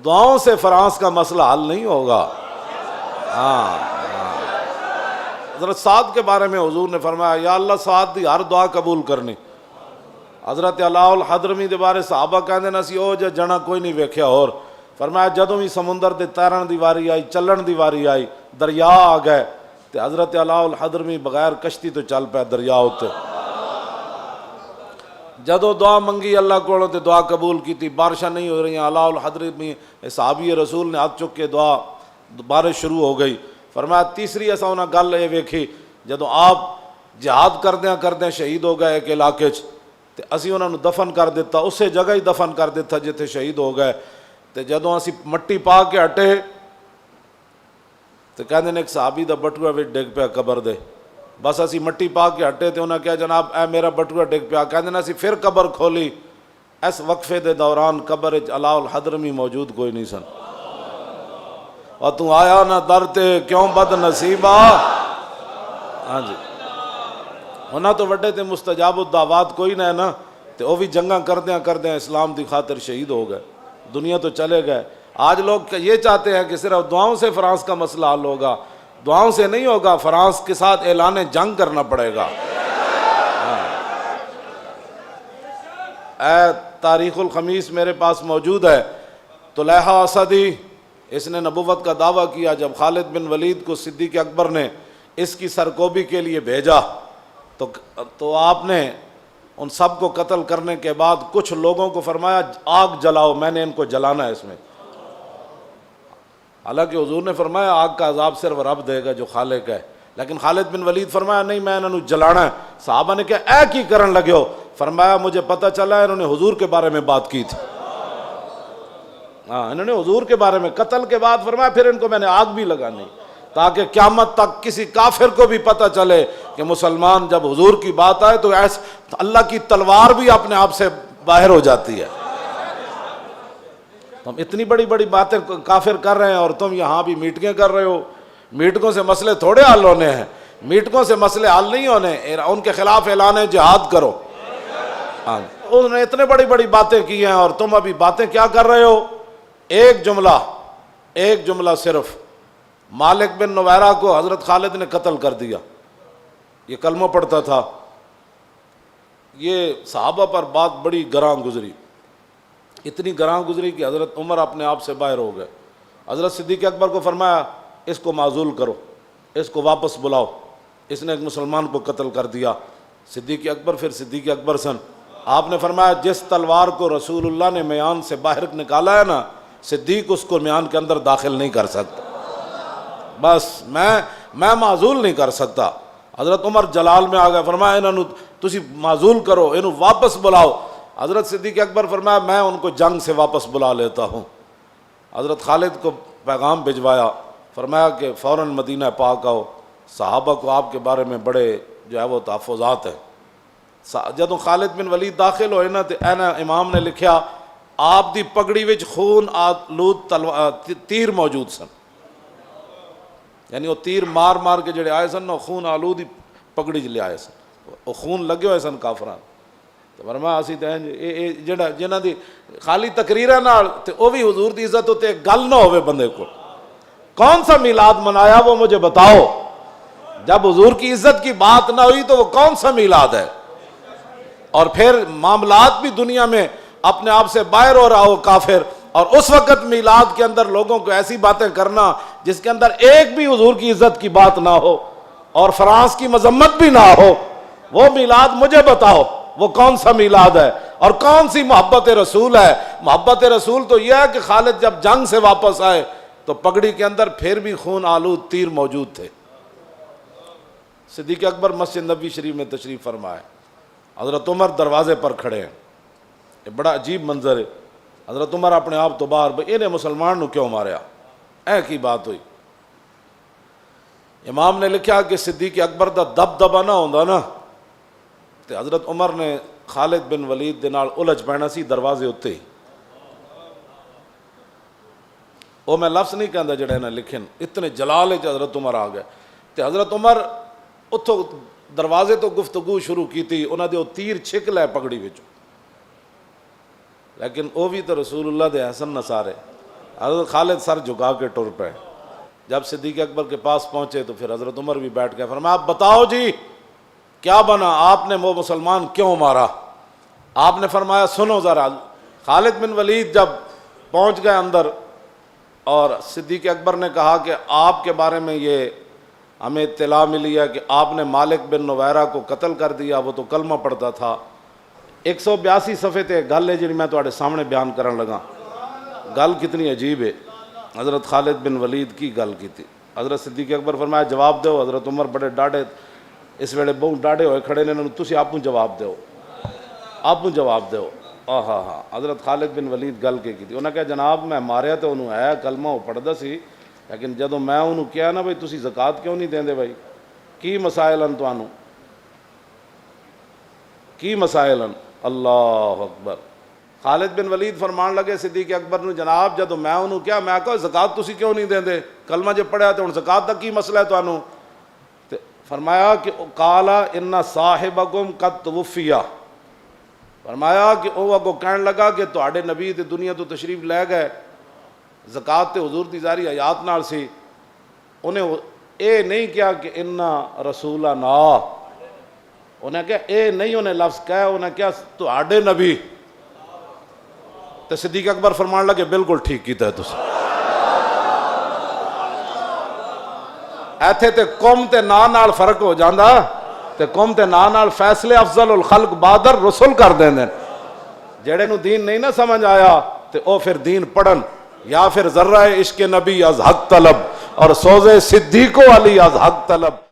دعاؤں سے فرانس کا مسئلہ حل نہیں ہوگا۔ ہاں، حضرت سعد کے بارے میں حضور نے فرمایا یا اللہ سعد دی ہر دعا قبول کرنی۔ حضرت علاء الحضرمی دے بارے صحابہ کہندے نا سی او جنا کوئی نہیں ویکھیا، اور فرمایا جدوں بھی سمندر دے تیرن دی واری آئی، چلن دی واری آئی، دریا آ گئے تے حضرت علاء الحضرمی بغیر کشتی تو چل پیا دریا اتے۔ جدوں دعا منگی اللہ کولوں تے دعا قبول کیتی، بارشاں نہیں ہو رہی، علاء الحضرمی صحابی رسول نے ہاتھ چک کے دعا، بارش شروع ہو گئی۔ فرمایا تیسری اساں انہاں گل یہ ویکھی جدوں آپ جہاد کردیاں شہید ہو گئے ایک علاقے چ، تے اسی انہاں نوں دفن کر دیتا، اسے جگہ ہی دفن کر دیتا جتھے شہید ہو گئے۔ تے جدوں اسی مٹی پا کے ہٹے تے کہندے نے ایک صحابی دا بٹوا وچ ڈگ پیا قبر دے، بس اسی مٹی پا کے ہٹے تے انہاں کہا جناب اے میرا بٹوا ڈگ پیا، کہندے نے اسی پھر قبر کھولی، اس وقفے دے دوران قبر وچ علاء الحضرمی موجود کوئی نہیں سن۔ اور تو آیا نہ در تے کیوں بد نصیبا۔ ہاں جی، انہاں تو وڈے تے مستجاب الدعوات کوئی نہ ہے نا، تے وہ بھی جنگاں کردیاں اسلام دی خاطر شہید ہو گئے، دنیا تو چلے گئے۔ آج لوگ یہ چاہتے ہیں کہ صرف دعاؤں سے فرانس کا مسئلہ حل ہوگا، دعاؤں سے نہیں ہوگا، فرانس کے ساتھ اعلان جنگ کرنا پڑے گا۔ اے تاریخ الخمیس میرے پاس موجود ہے، طلحہ اسدی، اس نے نبوت کا دعویٰ کیا جب خالد بن ولید کو صدیق اکبر نے اس کی سرکوبی کے لیے بھیجا تو آپ نے ان سب کو قتل کرنے کے بعد کچھ لوگوں کو فرمایا آگ جلاؤ، میں نے ان کو جلانا ہے اس میں۔ حالانکہ حضور نے فرمایا آگ کا عذاب صرف رب دے گا جو خالق ہے، لیکن خالد بن ولید فرمایا نہیں میں انہوں نے جلانا ہے۔ صحابہ نے کہا اے کی کرن لگے ہو؟ فرمایا مجھے پتہ چلا انہوں نے حضور کے بارے میں بات کی تھی۔ انہوں نے حضور کے بارے میں، قتل کے بعد فرمایا پھر ان کو میں نے آگ بھی لگانی تاکہ قیامت تک کسی کافر کو بھی پتہ چلے کہ مسلمان جب حضور کی بات آئے تو ایسے اللہ کی تلوار بھی اپنے آپ سے باہر ہو جاتی ہے۔ تم اتنی بڑی بڑی باتیں کافر کر رہے ہیں اور تم یہاں بھی میٹنگیں کر رہے ہو۔ میٹنگوں سے مسئلے تھوڑے حل ہونے ہیں، میٹنگوں سے مسئلے حل نہیں ہونے، ان کے خلاف اعلان جہاد کرو۔ انہوں نے اتنے بڑی بڑی باتیں کی ہیں اور تم ابھی باتیں کیا کر رہے ہو؟ ایک جملہ صرف، مالک بن نویرہ کو حضرت خالد نے قتل کر دیا، یہ کلمہ پڑھتا تھا، یہ صحابہ پر بات بڑی گراں گزری، اتنی گراں گزری کہ حضرت عمر اپنے آپ سے باہر ہو گئے۔ حضرت صدیق اکبر کو فرمایا اس کو معزول کرو، اس کو واپس بلاؤ، اس نے ایک مسلمان کو قتل کر دیا۔ صدیق اکبر پھر صدیق اکبر سن، آپ نے فرمایا جس تلوار کو رسول اللہ نے میان سے باہر نکالا ہے نا، صدیق اس کو میان کے اندر داخل نہیں کر سکتا، بس میں معزول نہیں کر سکتا۔ حضرت عمر جلال میں آ گئے، فرمایا انہوں تسی معزول کرو، انہوں واپس بلاؤ۔ حضرت صدیق اکبر فرمایا میں ان کو جنگ سے واپس بلا لیتا ہوں۔ حضرت خالد کو پیغام بھجوایا، فرمایا کہ فوراً مدینہ پاک آؤ، صحابہ کو آپ کے بارے میں بڑے جو ہے وہ تحفظات ہیں۔ جدوں خالد بن ولید داخل ہوئے نا تے امام نے لکھیا آپ دی پگڑی وچ خون آلود تیر موجود سن، یعنی وہ تیر مار مار کے جڑے آئے سن خون آلود ہی پگڑی لے آئے سن، وہ خون لگے ہوئے سن کافران۔ تو فرمایا اسی تے جڑا جنہاں دی خالی تقریراں نال تے او بھی حضور دی عزت تے گل نہ ہوے بندے کو، کون سا میلاد منایا وہ مجھے بتاؤ؟ جب حضور کی عزت کی بات نہ ہوئی تو وہ کون سا میلاد ہے؟ اور پھر معاملات بھی دنیا میں اپنے آپ سے باہر ہو رہا ہو کافر، اور اس وقت میلاد کے اندر لوگوں کو ایسی باتیں کرنا جس کے اندر ایک بھی حضور کی عزت کی بات نہ ہو اور فرانس کی مذمت بھی نہ ہو، وہ میلاد مجھے بتاؤ وہ کون سا میلاد ہے اور کون سی محبت رسول ہے؟ محبت رسول تو یہ ہے کہ خالد جب جنگ سے واپس آئے تو پگڑی کے اندر پھر بھی خون آلود تیر موجود تھے۔ صدیق اکبر مسجد نبوی شریف میں تشریف فرمائے، حضرت عمر دروازے پر کھڑے ہیں، یہ بڑا عجیب منظر ہے۔ حضرت عمر اپنے آپ تو باہر بھئی انہیں مسلمان نو کیوں ماریا، اے کی بات ہوئی؟ امام نے لکھا کہ صدیق اکبر دا دبدبا نہ ہوندا نا تے حضرت عمر نے خالد بن ولید دے نال الجھ پینا سی دروازے اتے ہی۔ وہ میں لفظ نہیں کہندا جڑے نے لکھن، اتنے جلال وچ حضرت عمر آ گئے تے حضرت عمر اتھوں دروازے تو گفتگو شروع کی تھی، انہاں دے او تیر چھک لے پگڑی وچ، لیکن وہ بھی تو رسول اللہ دے حسن نصارے، حضرت خالد سر جھکا کے ٹر پے. جب صدیق اکبر کے پاس پہنچے تو پھر حضرت عمر بھی بیٹھ گئے. فرمایا آپ بتاؤ جی کیا بنا, آپ نے وہ مسلمان کیوں مارا؟ آپ نے فرمایا سنو ذرا. خالد بن ولید جب پہنچ گئے اندر اور صدیق اکبر نے کہا کہ آپ کے بارے میں یہ ہمیں اطلاع ملی ہے کہ آپ نے مالک بن نویرہ کو قتل کر دیا, وہ تو کلمہ پڑھتا تھا. 182 صفحے تے گل ہے جی میں تواڈے سامنے بیان کرن لگا. گل کتنی عجیب ہے. حضرت خالد بن ولید کی گل کی تھی. حضرت صدیق اکبر فرمایا جواب دو. حضرت عمر بڑے ڈاڈے اس ویلے بہت ڈاڈے ہوئے کھڑے نے, تسی آپ جواب دو, آپ جواب دو. ہاں ہاں حضرت خالد بن ولید گل کی تھی. انہوں نے کہا جناب میں ماریا تو انہوں ہے کلمہ وہ پڑھدا سی, لیکن جدو میں انہوں کیا نا بھائی تسی زکوٰۃ کیوں نہیں دیندے بھائی, کی مسائل ہیں تانوں, کی مسائل ہیں. اللہ اکبر. خالد بن ولید فرمان لگے صدیق اکبر نے جناب جدو میں انہوں کیا میں کہا زکوٰۃ تسی کیوں نہیں دیندے, کلمہ جے پڑھیا تو ہن زکوٰۃ دا کی مسئلہ ہے تانوں؟ فرمایا کہ قالا ان صاحبکم قد توفی, فرمایا کہ وہ اگو کہن لگا کہ تواڈے نبی تے دنیا تو تشریف لے گئے, زکوٰۃ تے حضور دی ظاہری حیات نال سی. انہیں اے نہیں کیا کہ انا رسولنا, انہیں کہا اے نہیں انہیں لفظ کہا, انہیں کیا تواڈے نبی. تے صدیق اکبر فرمان لگے بالکل ٹھیک کیتا ہے تسی. ایتھے تے قوم تے نا نال فرق ہو جاندا, تے قوم تے نا نال فیصلے افضل الخلق بادر رسول کر دیندے. جڑے نو دین نہیں نہ سمجھ آیا تے او پھر دین پڑھن, یا پھر ذرہ عشق نبی از حق طلب اور سوزے صدیق علی از حق طلب.